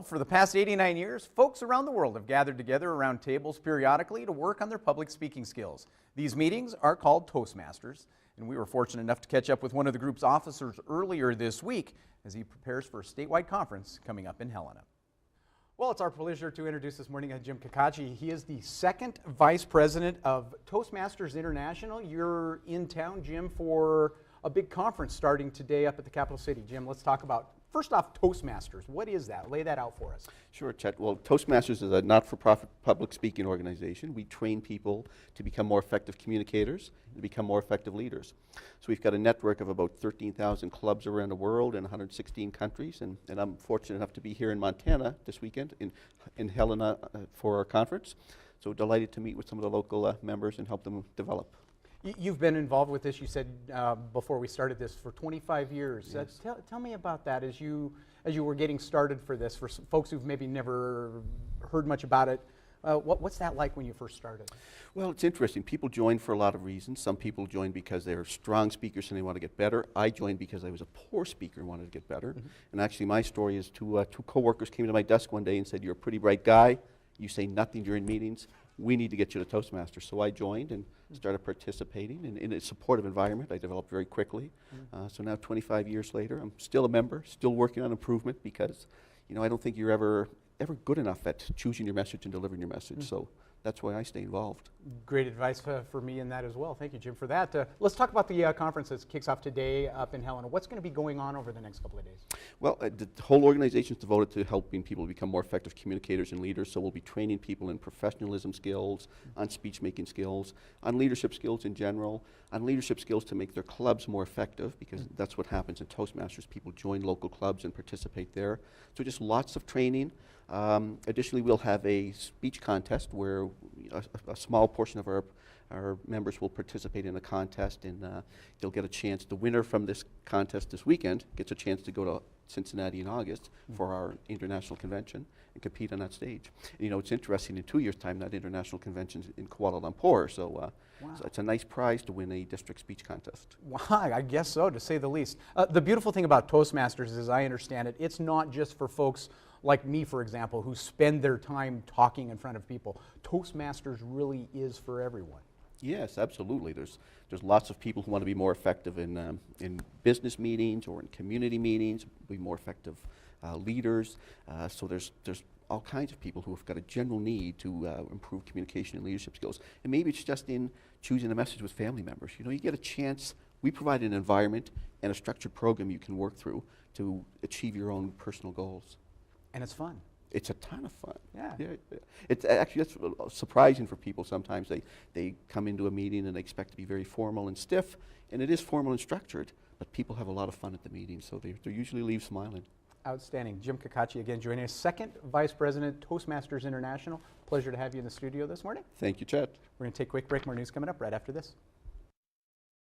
For the past 89 years, folks around the world have gathered together around tables periodically to work on their public speaking skills. These meetings are called Toastmasters, and we were fortunate enough to catch up with one of the group's officers earlier this week as he prepares for a statewide conference coming up in Helena. Well, it's our pleasure to introduce this morning Jim Kbzk. He is the second vice president of Toastmasters International. You're in town, Jim, for a big conference starting today up at the capital city. Jim, let's talk about, first off, Toastmasters. What is that? Lay that out for us. Sure, Chet. Well, Toastmasters is a not-for-profit public speaking organization. We train people to become more effective communicators, to become more effective leaders. So we've got a network of about 13,000 clubs around the world in 116 countries, and I'm fortunate enough to be here in Montana this weekend in Helena for our conference. So delighted to meet with some of the local members and help them develop. You've been involved with this, you said before we started this, for 25 years. Yes. Tell me about that as you were getting started for this, for folks who've maybe never heard much about it. What's that like when you first started? Well, it's interesting. People join for a lot of reasons. Some people join because they're strong speakers and they want to get better. I joined because I was a poor speaker and wanted to get better. Mm-hmm. And actually my story is two coworkers came to my desk one day and said, "You're a pretty bright guy. You say nothing during meetings. We need to get you to Toastmasters." So I joined and started participating in a supportive environment. I developed very quickly. So now 25 years later, I'm still a member, still working on improvement because, I don't think you're ever good enough at choosing your message and delivering your message. So that's why I stay involved. Great advice for me in that as well. Thank you, Jim, for that. Let's talk about the conference that kicks off today up in Helena. What's going to be going on over the next couple of days? Well, the whole organization is devoted to helping people become more effective communicators and leaders. So we'll be training people in professionalism skills, on speech-making skills, on leadership skills in general, on leadership skills to make their clubs more effective, because that's what happens in Toastmasters. People join local clubs and participate there. So just lots of training. Additionally, we'll have a speech contest where a small portion of our members will participate in a contest, and they'll get a chance. The winner from this contest this weekend gets a chance to go to Cincinnati in August for our international convention and compete on that stage. And, it's interesting, in 2 years' time, that international convention's in Kuala Lumpur, so, wow. So it's a nice prize to win a district speech contest. Wow, I guess so, to say the least. The beautiful thing about Toastmasters, as I understand it, it's not just for folks like me, for example, who spend their time talking in front of people. Toastmasters really is for everyone. Yes, absolutely. There's lots of people who want to be more effective in business meetings or in community meetings, be more effective leaders. So there's all kinds of people who have got a general need to improve communication and leadership skills. And maybe it's just in choosing a message with family members. You get a chance. We provide an environment and a structured program you can work through to achieve your own personal goals. And it's fun. It's a ton of fun. Yeah. It's actually, that's surprising for people sometimes. They come into a meeting and they expect to be very formal and stiff, and it is formal and structured, but people have a lot of fun at the meeting, so they usually leave smiling. Outstanding. Jim Kbzk again joining us, second vice president, Toastmasters International. Pleasure to have you in the studio this morning. Thank you, Chet. We're going to take a quick break. More news coming up right after this.